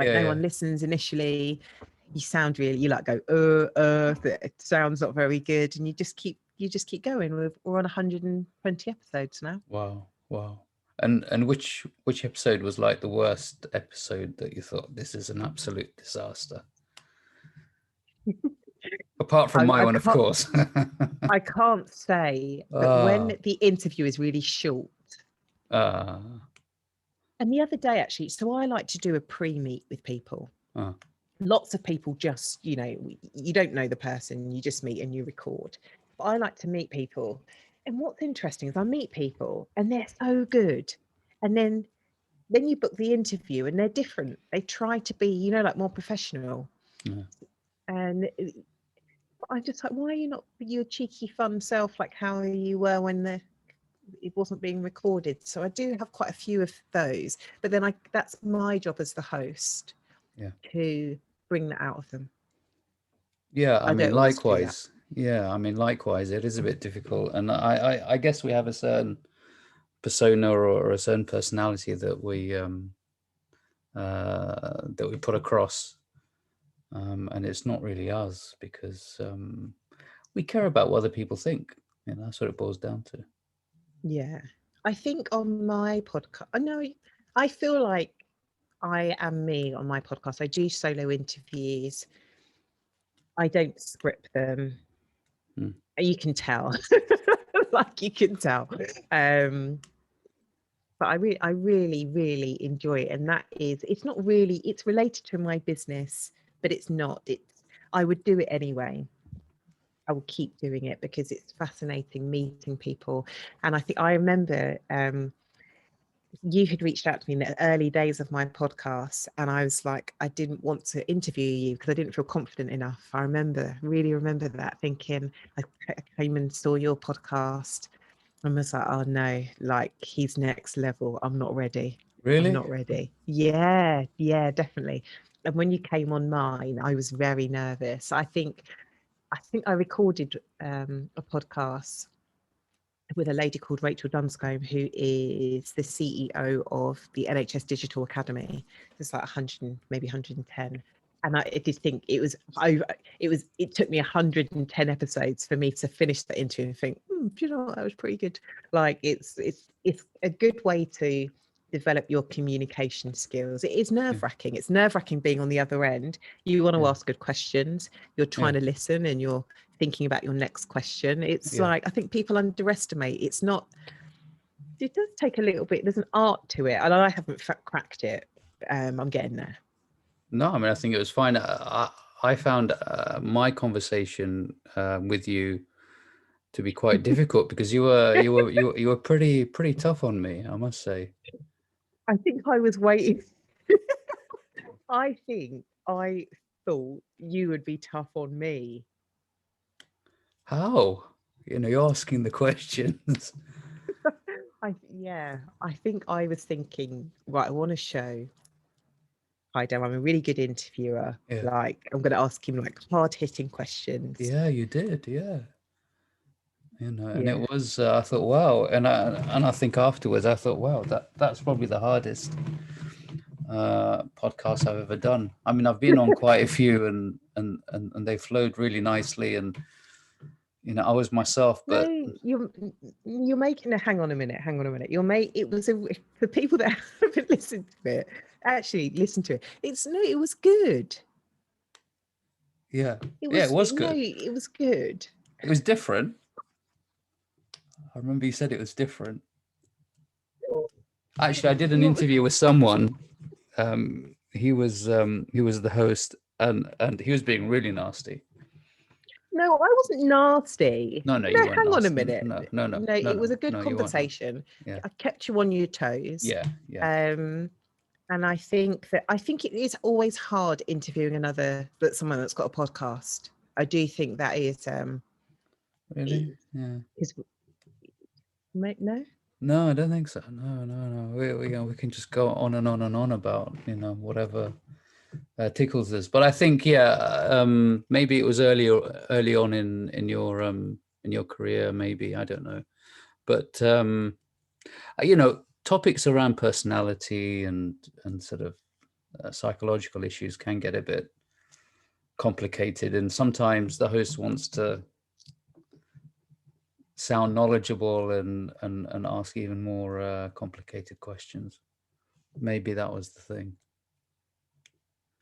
Speaker 1: Yeah,
Speaker 2: No
Speaker 1: yeah.
Speaker 2: one listens initially. You sound really, you like go, it sounds not very good. And you just keep going. We're on 120 episodes now.
Speaker 1: Wow. And which episode was like the worst episode that you thought, this is an absolute disaster? Apart from my one, of course.
Speaker 2: I can't say, but when the interview is really short. And the other day, actually, so I like to do a pre-meet with people. Lots of people just, you know, you don't know the person, you just meet and you record. But I like to meet people. And what's interesting is I meet people and they're so good. And then you book the interview and they're different. They try to be, you know, like more professional.
Speaker 1: Yeah.
Speaker 2: And I'm just like, why are you not your cheeky fun self like how you were when it wasn't being recorded? So I do have quite a few of those, but then that's my job as the host, to bring that out of them.
Speaker 1: Yeah, I mean, likewise. Yeah, I mean, likewise, it is a bit difficult, and I guess we have a certain persona or a certain personality that we put across, and it's not really us because we care about what other people think. You know, that's what it boils down to.
Speaker 2: Yeah, I think on my podcast, I feel like I am me on my podcast. I do solo interviews. I don't script them. You can tell, like you can tell. But I really, really enjoy it. And that is, it's not really, it's related to my business, but it's not. I would do it anyway. I will keep doing it because it's fascinating meeting people. And I think I remember you had reached out to me in the early days of my podcast, and I was like, I didn't want to interview you because I didn't feel confident enough. I really remember that, thinking I came and saw your podcast and was like, oh no, like he's next level. I'm not ready.
Speaker 1: Really?
Speaker 2: I'm not ready. Yeah, definitely. And when you came on mine, I was very nervous. I think I recorded a podcast with a lady called Rachel Dunscombe, who is the CEO of the NHS Digital Academy. It's like 100, maybe 110. And I did think it took me 110 episodes for me to finish the interview and think, do you know what, that was pretty good. Like it's a good way to develop your communication skills. It is nerve-wracking. It's nerve-wracking being on the other end. You want to ask good questions. You're trying to listen and you're thinking about your next question. It's like, I think people underestimate. It does take a little bit. There's an art to it, and I haven't cracked it. I'm getting there.
Speaker 1: No, I mean, I think it was fine. I found my conversation with you to be quite difficult because you were pretty tough on me, I must say.
Speaker 2: I think I was waiting. I think I thought you would be tough on me.
Speaker 1: How? You know, you're asking the questions.
Speaker 2: I think I was thinking, right, I want to show Haidar, I'm a really good interviewer. Like, I'm going to ask him like hard-hitting questions.
Speaker 1: Yeah, you did. Yeah. You know, and it was, I thought, wow. And I think afterwards I thought, wow, that's probably the hardest podcasts I've ever done. I mean, I've been on quite a few, and they flowed really nicely, and I was myself. But
Speaker 2: no, you're making hang on a minute. It was for people that haven't listened to it. Actually, listen to it. It was good.
Speaker 1: Yeah, it was good.
Speaker 2: No, it was good.
Speaker 1: It was different. I remember you said it was different. Actually, I did an interview with someone. He was the host, and he was being really nasty.
Speaker 2: No, I wasn't nasty.
Speaker 1: No, you weren't.
Speaker 2: Hang on a
Speaker 1: nasty.
Speaker 2: minute.
Speaker 1: No.
Speaker 2: It was a good
Speaker 1: No,
Speaker 2: conversation.
Speaker 1: Yeah.
Speaker 2: I kept you on your toes.
Speaker 1: Yeah.
Speaker 2: And I think it is always hard interviewing someone that's got a podcast. I do think that is
Speaker 1: Really? Yeah.
Speaker 2: No?
Speaker 1: No, I don't think so. No. We can just go on and on and on about whatever tickles us. But I think maybe it was early on in your career. Maybe, I don't know. But topics around personality and sort of psychological issues can get a bit complicated, and sometimes the host wants to sound knowledgeable and ask even more complicated questions. Maybe that was the thing.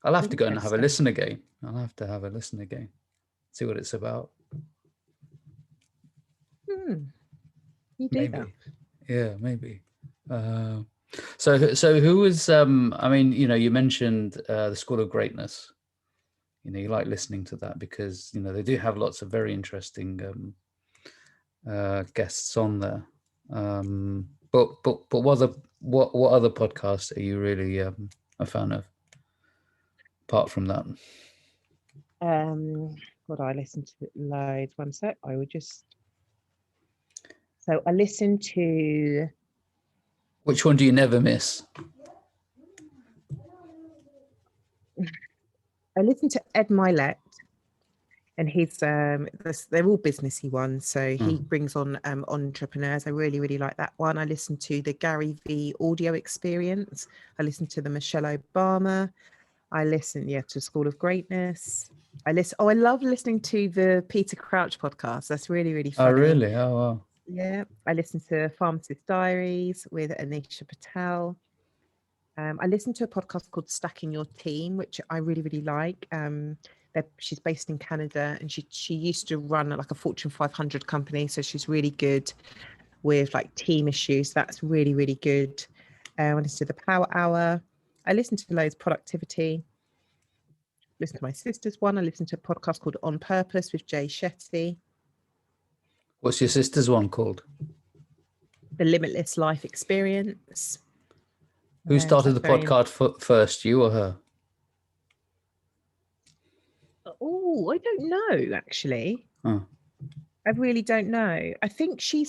Speaker 1: I'll have to go and have a listen again. See what it's about.
Speaker 2: You do that.
Speaker 1: Yeah, maybe. So who was I mean, you mentioned the School of Greatness. You like listening to that because they do have lots of very interesting guests on there. But what other podcasts are you really a fan of apart from that?
Speaker 2: What I listen to loads. One sec. So I listen to.
Speaker 1: Which one do you never miss?
Speaker 2: I listen to Ed Milet, and he's they're all businessy ones. So he brings on entrepreneurs. I really, really like that one. I listen to the Gary V audio experience. I listen to the Michelle Obama. I listen, to School of Greatness. I love listening to the Peter Crouch podcast. That's really, really funny.
Speaker 1: Oh, really? Oh, wow.
Speaker 2: Yeah. I listen to Pharmacist Diaries with Anisha Patel. I listen to a podcast called Stacking Your Team, which I really, really like. She's based in Canada, and she used to run like a Fortune 500 company. So she's really good with like team issues. That's really, really good. I listen to the Power Hour. I listen to loads of productivity. Listen to my sister's one. I listen to a podcast called On Purpose with Jay Shetty.
Speaker 1: What's your sister's one called?
Speaker 2: The Limitless Life Experience.
Speaker 1: Who started the podcast first, you or her?
Speaker 2: Oh, I don't know, actually.
Speaker 1: Oh.
Speaker 2: I really don't know. I think she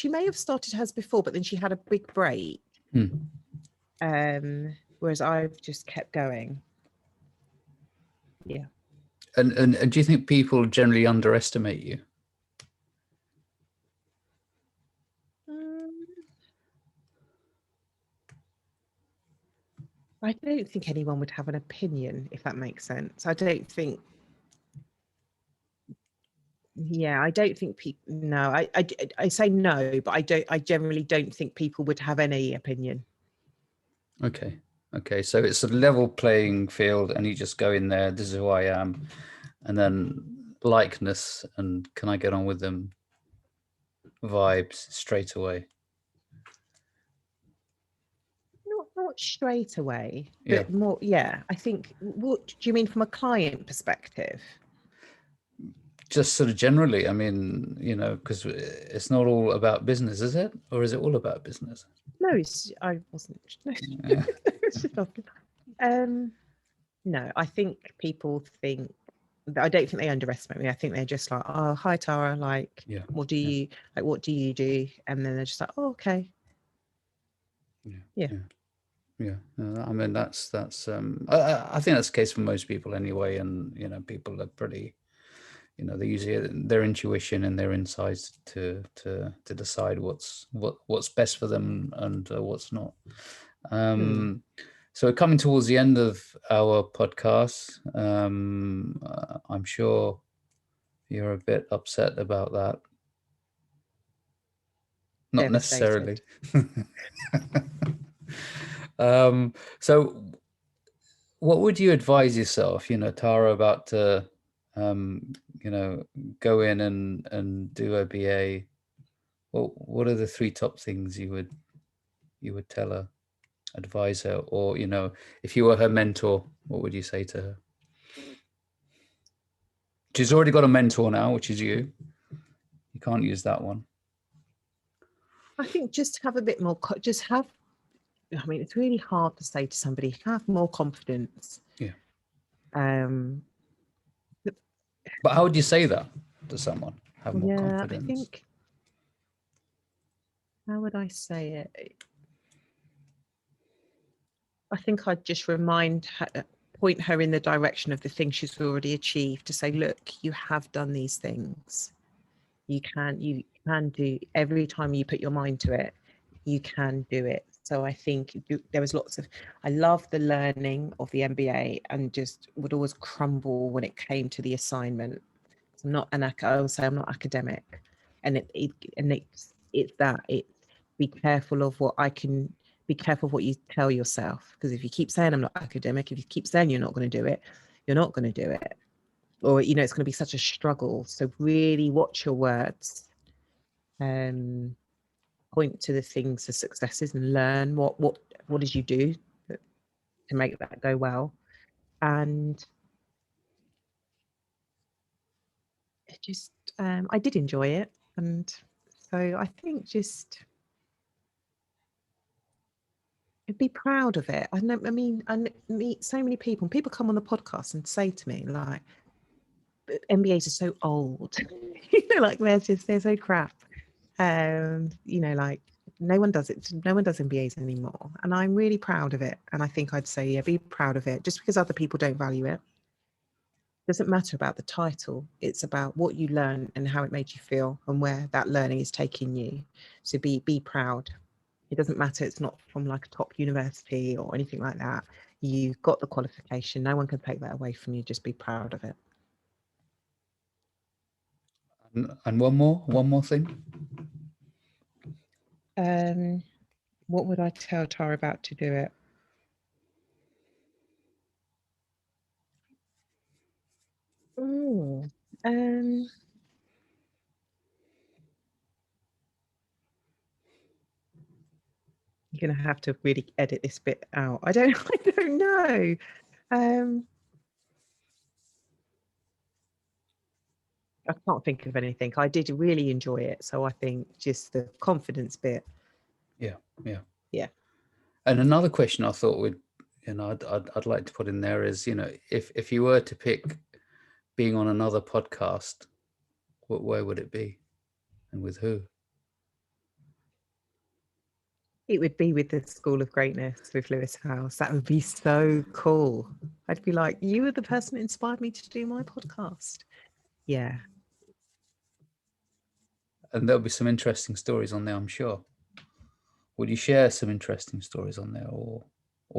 Speaker 2: may have started hers before, but then she had a big break. Whereas I've just kept going. Yeah.
Speaker 1: And do you think people generally underestimate you?
Speaker 2: I don't think anyone would have an opinion, if that makes sense. I don't think. Yeah, I don't think people. No, I say no, but I generally don't think people would have any opinion.
Speaker 1: Okay. So it's a level playing field, and you just go in there. This is who I am, and then likeness and can I get on with them? Vibes straight away.
Speaker 2: Not straight away, but more. Yeah, I think. What do you mean from a client perspective?
Speaker 1: Just sort of generally, I mean, because it's not all about business, is it? Or is it all about business?
Speaker 2: No, I wasn't. No, I think people think. I don't think they underestimate me. I think they're just like, oh, hi Tara, like, what do you do? And then they're just like, oh, okay. Yeah.
Speaker 1: I mean, that's I think that's the case for most people anyway. And people are pretty, they use their intuition and their insights to decide what's best for them and what's not. So we're coming towards the end of our podcast. I'm sure you're a bit upset about that. Not necessarily. So what would you advise yourself, Tara, about to, go in and do a BA? What are the 3 top things you would tell her, advise her, or, if you were her mentor, what would you say to her? She's already got a mentor now, which is you. You can't use that one.
Speaker 2: I think just have a bit more, it's really hard to say to somebody, have more confidence.
Speaker 1: Yeah.
Speaker 2: But
Speaker 1: how would you say that to someone? Have more confidence.
Speaker 2: I think, how would I say it? I think I'd just point her in the direction of the things she's already achieved, to say, look, you have done these things. You can do, every time you put your mind to it, you can do it. So I think there was I love the learning of the MBA, and just would always crumble when it came to the assignment. I would say I'm not academic, and it's be careful of what you tell yourself, because if you keep saying I'm not academic, if you keep saying you're not going to do it, you're not going to do it, or it's going to be such a struggle. So really watch your words, point to the things, the successes, and learn what did you do to make that go well. And it just I did enjoy it, and so I think just be proud of it. I meet so many people, and people come on the podcast and say to me, like, MBAs are so old. Like they're so crap. Like no one does it. No one does MBAs anymore, and I'm really proud of it. And I think I'd say, be proud of it. Just because other people don't value it, doesn't matter about the title. It's about what you learn and how it made you feel, and where that learning is taking you. So be proud. It doesn't matter. It's not from like a top university or anything like that. You've got the qualification. No one can take that away from you. Just be proud of it.
Speaker 1: And one more thing.
Speaker 2: What would I tell Tara about to do it? You're going to have to really edit this bit out. I don't know. I can't think of anything. I did really enjoy it. So I think just the confidence bit.
Speaker 1: Yeah.
Speaker 2: And
Speaker 1: another question I thought I'd like to put in there is, if you were to pick being on another podcast, where would it be, and with who? It
Speaker 2: would be with the School of Greatness with Lewis House. That would be so cool. I'd be like, you were the person that inspired me to do my podcast. Yeah.
Speaker 1: And there'll be some interesting stories on there, I'm sure. Would you share some interesting stories on there, or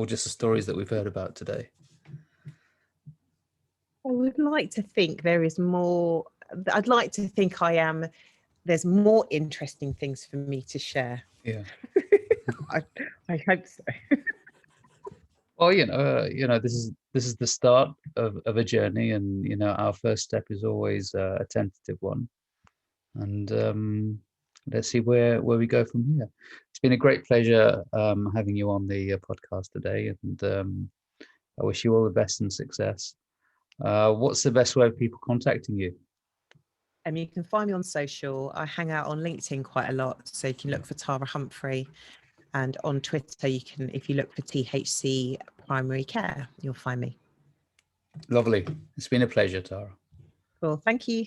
Speaker 1: just the stories that we've heard about today?
Speaker 2: I would like to think there is more. I'd like to think there's more interesting things for me to share.
Speaker 1: Yeah.
Speaker 2: I hope so.
Speaker 1: Well, this is the start of a journey, and our first step is always a tentative one, and let's see where we go from here. It's been a great pleasure having you on the podcast today, and I wish you all the best and success. What's the best way of people contacting you?
Speaker 2: You can find me on social. I hang out on LinkedIn quite a lot, so you can look for Tara Humphrey, and on Twitter you can, if you look for THC Primary Care, you'll find me.
Speaker 1: Lovely. It's been a pleasure, Tara.
Speaker 2: Cool. Thank you.